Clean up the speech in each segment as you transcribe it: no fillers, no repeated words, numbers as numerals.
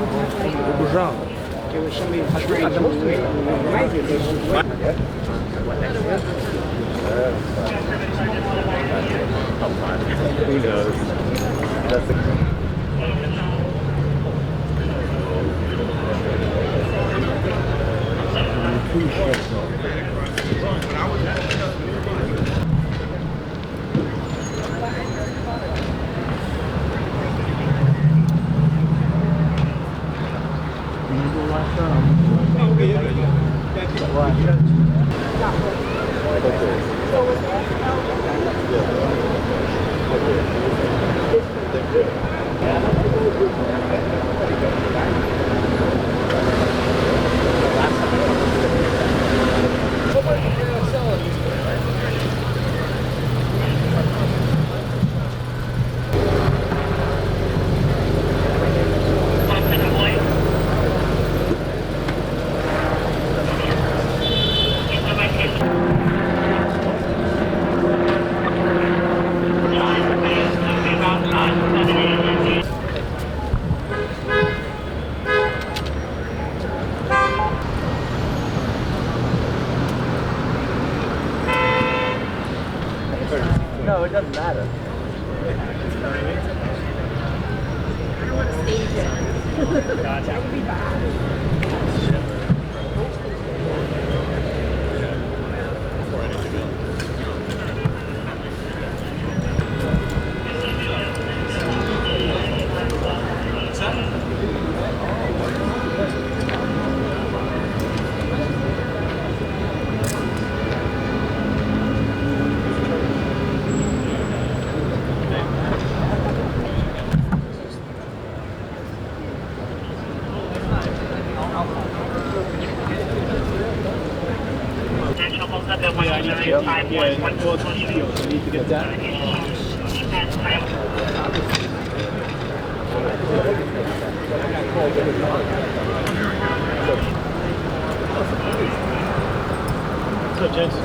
我不知道。Who knows? That's the No, it doesn't matter. I don't want to stage it. That would be bad. You need to get that. So, gents, is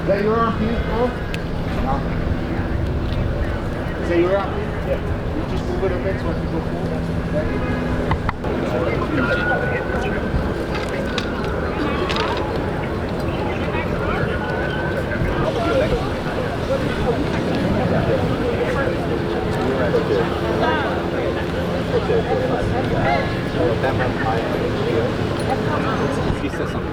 that your RP, Paul? No. Is that your RP? Yeah. You just move it a bit so I can go forward. He said something.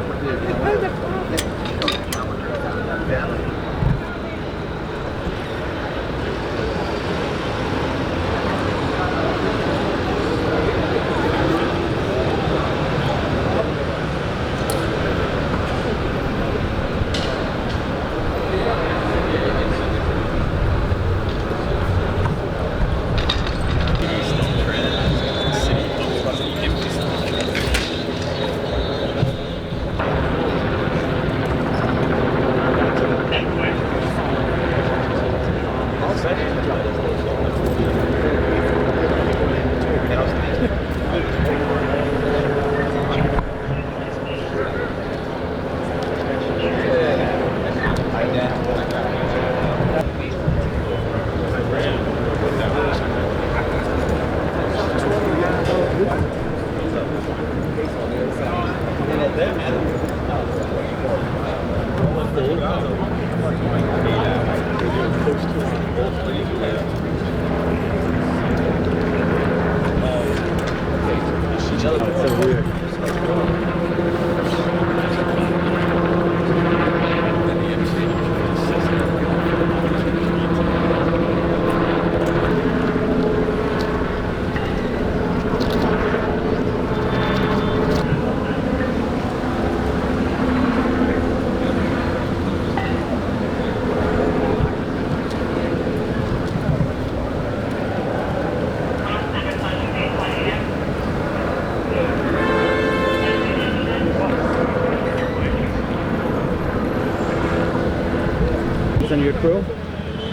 And your crew?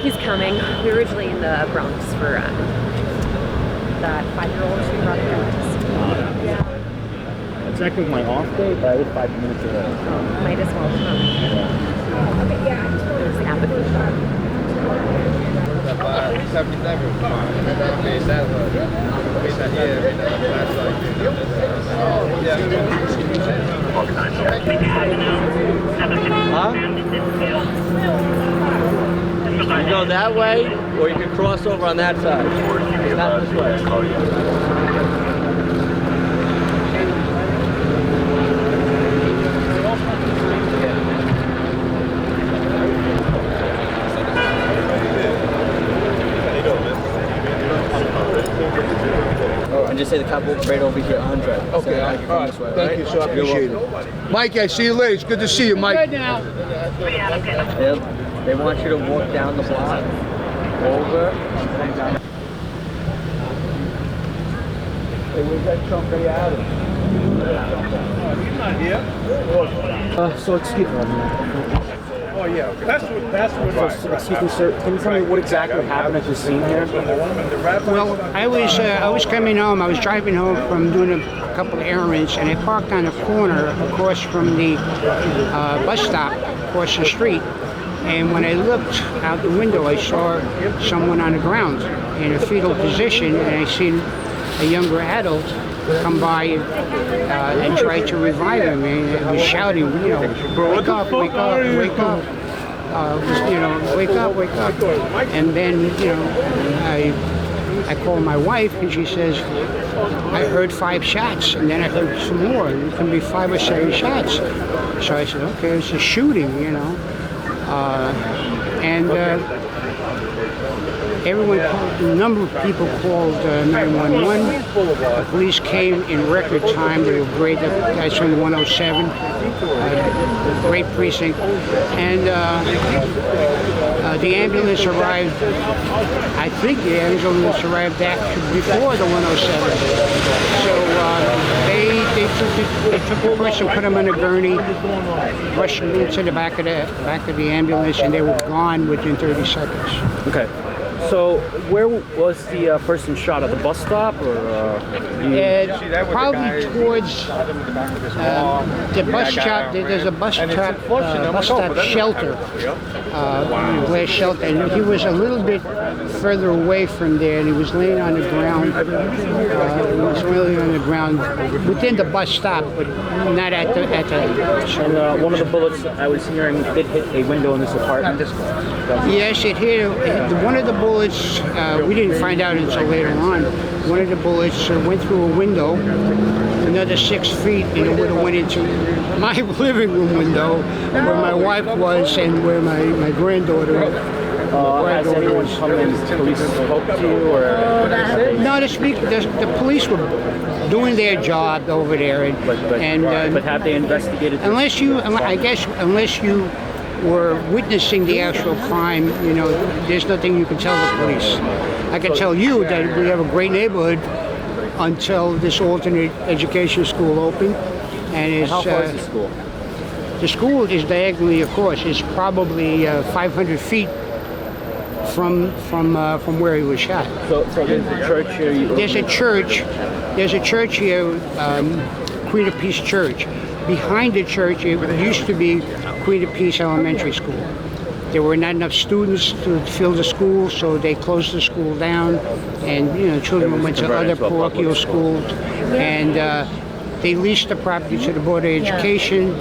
He's coming. We were originally in the Bronx for that 5-year-old she brought here. Yeah. It's actually my off day, but I was 5 minutes away. Might as well come. Yeah. Okay, yeah. There's the application. You can go that way, or you can cross over on that side. Not this way. And just say the cop will right over here, 100. Okay, all right. Thank you, sir. I appreciate it. Mike, I see you later. It's good to see you, Mike. Good now. They want you to walk down the block, over. Hey, where's that chunk of Adam? He's not here. So excuse me. Oh, yeah. That's what. Excuse me, sir. Can you tell me what exactly happened at the scene here? Well, I was coming home. I was driving home from doing a couple of errands, and I parked on a corner across from the bus stop, across the street. And when I looked out the window, I saw someone on the ground in a fetal position, and I seen a younger adult come by and try to revive him, and he was shouting, you know, wake up, wake up, wake up. You know, wake up, wake up. And then, you know, I called my wife, and she says, I heard 5 shots, and then I heard some more. It can be 5 or 7 shots. So I said, okay, it's a shooting, you know. Everyone called, a number of people called 911. The police came in record time. They were great. Guys from 107, great precinct. And the ambulance arrived, I think the ambulance arrived before the 107. So they took the person, put him on a gurney, rushed him into the back of the ambulance, and they were gone within 30 seconds. Okay. So where was the person shot, at the bus stop, or? Probably towards the bus stop. There's a bus stop shelter, where shelter, and he was a little bit further away from there, and he was laying on the ground. He was laying on the ground within the bus stop, but not at the. And one of the bullets I was hearing did hit a window in this apartment. Yes, it hit one of the bullets. We didn't find out until later on. One of the bullets went through a window, another 6 feet, and it would have went into my living room window, where my wife was and where my granddaughter. Has anyone come in? Police spoke to you, or? No, the police were doing their job over there, But have they investigated this? unless you were witnessing the actual crime, you know, there's nothing you can tell the police. I can tell you that we have a great neighborhood until this alternate education school opened. And How far is the school? The school is diagonally across. It's probably 500 feet from where he was shot. So there's a church here. There's a church here, Queen of Peace Church. Behind the church, it used to be Queen of Peace Elementary School. There were not enough students to fill the school, so they closed the school down, and you know, children went to other parochial schools, and they leased the property to the Board of Education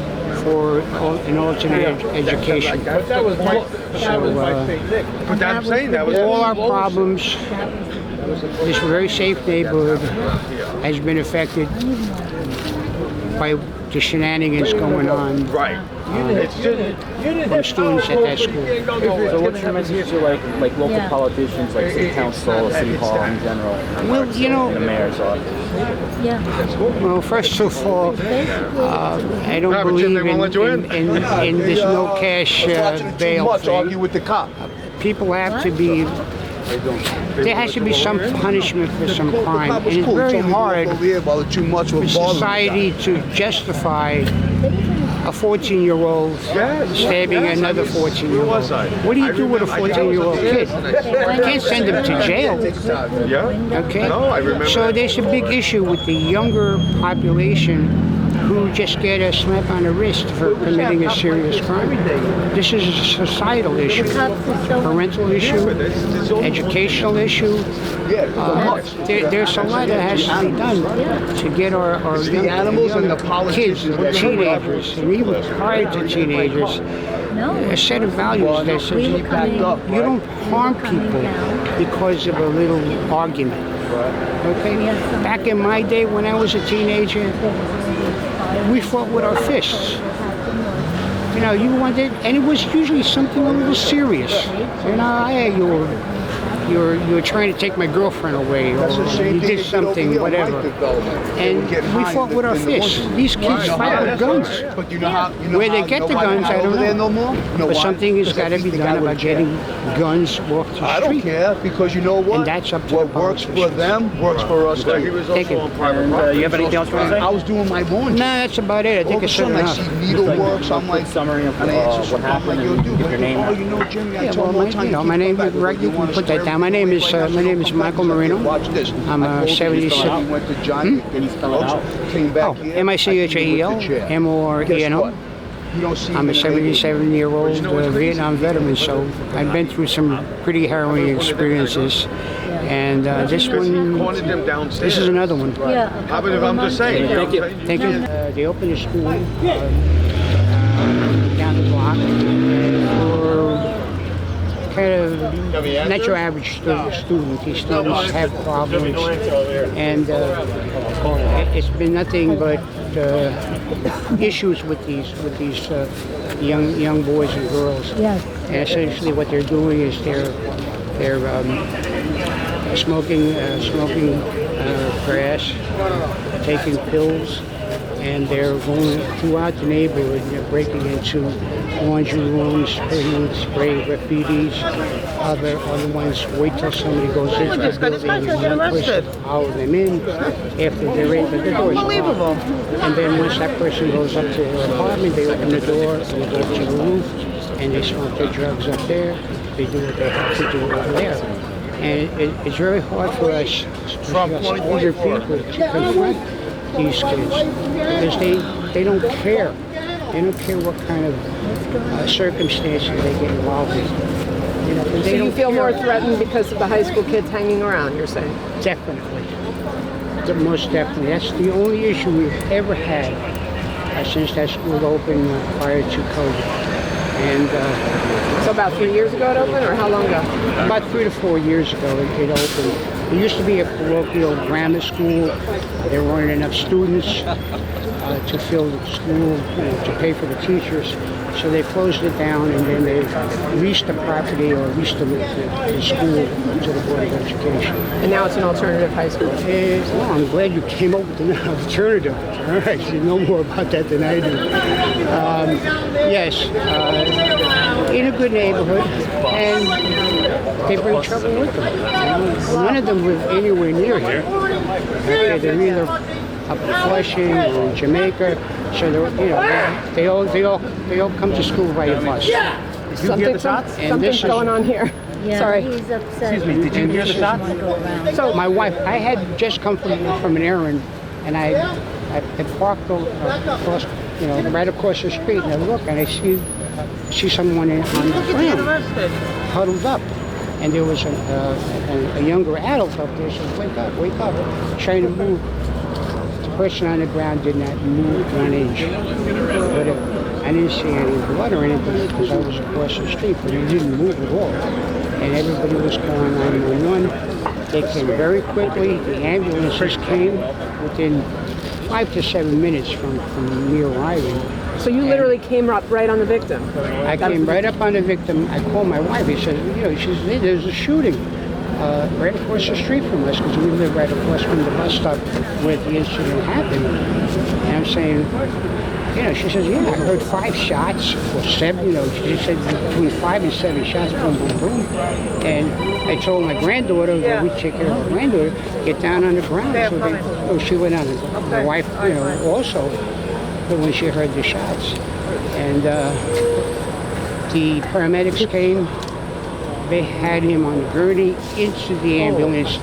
for an alternate education. But that was my But I'm saying that was all our problems. This very safe neighborhood has been affected by the shenanigans going on. Right. From students at that school. So what's your message to like local politicians, like city council, city hall in general? Well, you know, the mayor's office. Well, first of all, I don't believe in this no cash bail Much thing. argue with the cop. People have to be. There has to be some punishment for some crime, and it's very hard for society to justify a 14-year-old stabbing another 14-year-old. What do you do with a 14-year-old kid? You can't send them to jail. Okay? No, I remember. So there's a big issue with the younger population who just get a slap on the wrist for committing a serious crime. This is a societal issue, parental issue, educational issue. There's a lot that has to be done to get our young kids, teenagers, and even prior to teenagers, a set of values that says you don't harm people because of a little argument. Okay? Back in my day when I was a teenager, we fought with our fists. You know, you wanted, and it was usually something a little serious. You know, hey, you were trying to take my girlfriend away, or you did something, whatever. And we fought with our fists. These kids fight with guns. Where they get the guns, I don't know. But something has got to be done about getting guns off the street. I don't care, because you know what? And that's up to what works for them works for us. He was Thank you. also on private property. You have anything else you want to say? I was doing my laundry. No, that's about it. I think All of a it's sudden, I enough. see needlework, so I'm like, Summary of and I answer what something, I'm like, happened, yo, and dude, your name. oh, you know, Jimmy, I Yeah, told well, him all the time, my name is right. You can put that down. My name is Michael Marino. Watch this. I'm I told him 76. he went to John, Can you spell it out? came back Oh, here. M-I-C-H-A-E-L, M-O-R-E-N-O. You don't see I'm a him in the neighborhood. 77-year-old Vietnam veteran, so I've been through some pretty harrowing experiences. And this one, Pointed them downstairs. this is another one. I'm just saying. Thank you. Thank you. They opened a school down the block for kind of not your average student. These students have problems, and it's been nothing but issues with these young boys and girls. Yes. And essentially, what they're doing is they're smoking grass, taking pills, and they're going throughout the neighborhood. They're breaking into laundry rooms, spraying graffitis. Other ones wait till somebody goes into the building and one person follow them in after they're in. The door's unbelievable. And then once that person goes up to their apartment, they open the door and they go up to the roof and they smoke their drugs up there. They do what they have to do over there. And it's very hard for us, older people, to confront these kids because they don't care. They don't care what kind of circumstances they get involved in. You know, So you feel more threatened because of the high school kids hanging around, you're saying? Definitely. Most definitely. That's the only issue we've ever had since that school opened prior to COVID. And So about 3 years ago it opened, or how long ago? about 3 to 4 years ago it opened. It used to be a parochial grammar school. There weren't enough students to fill the school, to pay for the teachers. So they closed it down, and then they leased the property or leased the school to the Board of Education. And now it's an alternative high school. Well, I'm glad you came up with an alternative. All right, you know more about that than I do. Yes, in a good neighborhood, and they bring trouble with them. None of them live anywhere near here. Okay, they're either up in Flushing or in Jamaica, so they all come to school by a bus. Something's going on here. Yeah, Sorry. he's upset. Excuse me, did you hear the shot? So my wife, I had just come from an errand, and I parked across, right across the street, and I look and I see someone on the ground, huddled up, and there was a younger adult up there. So wake up, trying to move. The person on the ground did not move 1 inch. But I didn't see any blood or anything because I was across the street, but he didn't move at all. And everybody was calling 911. They came very quickly. The ambulances came within 5 to 7 minutes from me arriving. So you literally came up right on the victim? I came right up on the victim. I called my wife. He said, there's a shooting right across the street from us because we live right across from the bus stop where the incident happened. And I'm saying, she says, yeah, I heard 5 shots or 7, she said between 5 and 7 shots, boom, boom, boom. And I told my granddaughter that we take care of our granddaughter, get down on the ground. So she went on. My wife, also, when she heard the shots. And the paramedics came. They had him on the gurney into the ambulance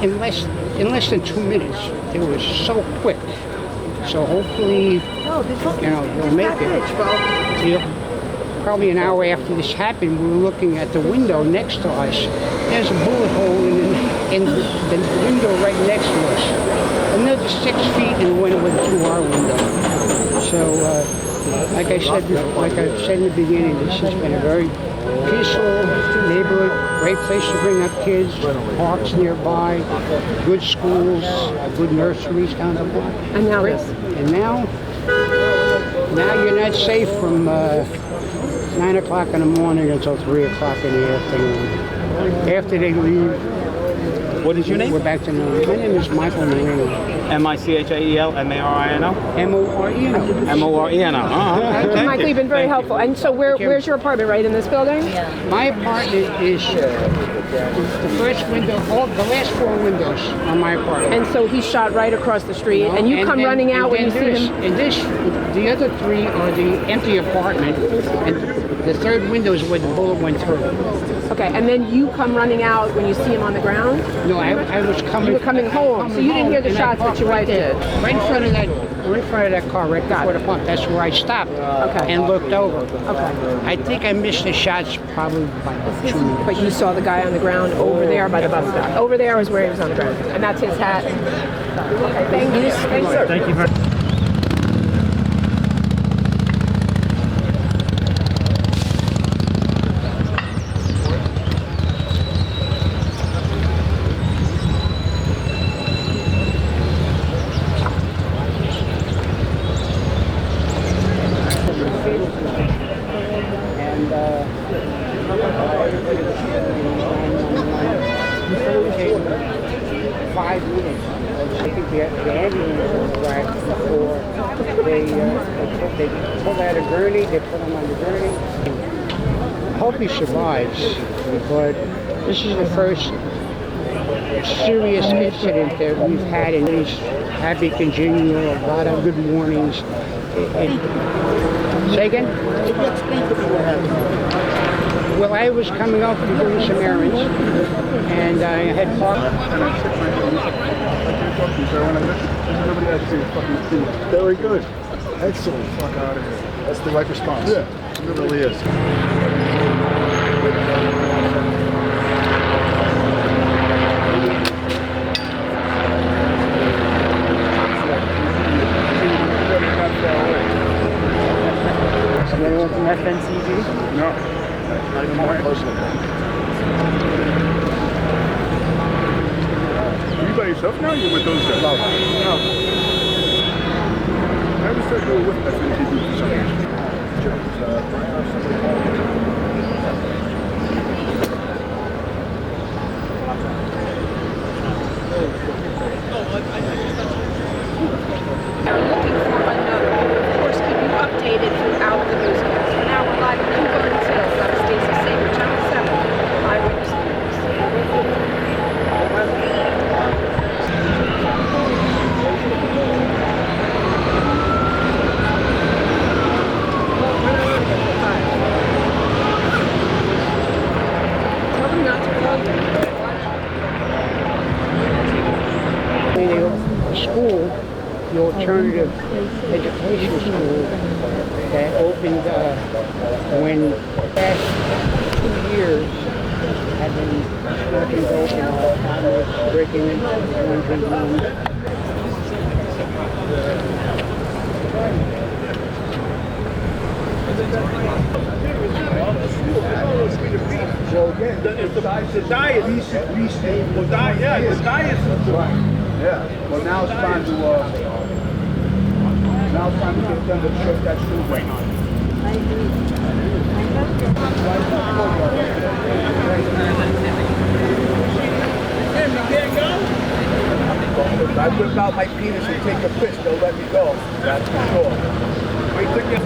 in less than 2 minutes. It was so quick. So hopefully, he'll make it. Probably an hour after this happened, we were looking at the window next to us. There's a bullet hole in the window right next to us. Another 6 feet and went through our window. So, like I said in the beginning, this has been a very peaceful neighborhood, great place to bring up kids, parks nearby, good schools, good nurseries down the block. And now this. And now you're not safe from 9 o'clock in the morning until 3 o'clock in the afternoon. After they leave, What is your name? we're back to normal. My name is Michael Moreno. Michael Marino. M-O-R-E-N-O. Moreno. Oh, Michael, you've been very helpful. And so where's your apartment? Right in this building? My apartment is the first window, the last 4 windows on my apartment. And so he shot right across the street, and you come running out when you see him. And the other 3 are the empty apartment, and the third window is where the bullet went through. Okay, and then you come running out when you see him on the ground? No, I was coming. You were coming home, so you didn't hear the shots that your wife did? Right in front of that car, right before the pump. That's where I stopped and looked over. Okay. I think I missed the shots probably by 2 minutes. But you saw the guy on the ground over there by the bus stop. Over there is where he was on the ground, and that's his hat. Okay, thank you. Thanks, sir. Thank you very much. And 5 minutes. I think the ambulance arrived before they pulled out a gurney. They put him on the gurney. I hope he survives, but this is the first serious incident that we've had, and he's happy, congenial, a lot of good warnings. Say again? Well, I was coming out to do some errands, and I had parked. Very good. Excellent. Fuck out of here. That's the right response. Yeah, it really is. Anyone from FNCG? No. Not even more personal. You by yourself now? You with those guys? No. I always thought you were with FNCG for some reason. Updated throughout the newscast. For now, we're live in Kew Gardens Sales. I'm Stacey Sager, Channel 7, Eyewitness News. Tell them not to call The school, the alternative education school that opened when the past 2 years have been working to open all the time, breaking into laundry rooms. So again, it's the diet. The diet, yeah, the diet. Right. Yeah. Well, now it's time to get them to trip that shoe weight. Tim, you can't go? If I whip out my penis and take a piss, they'll let me go. That's for sure. Wait till you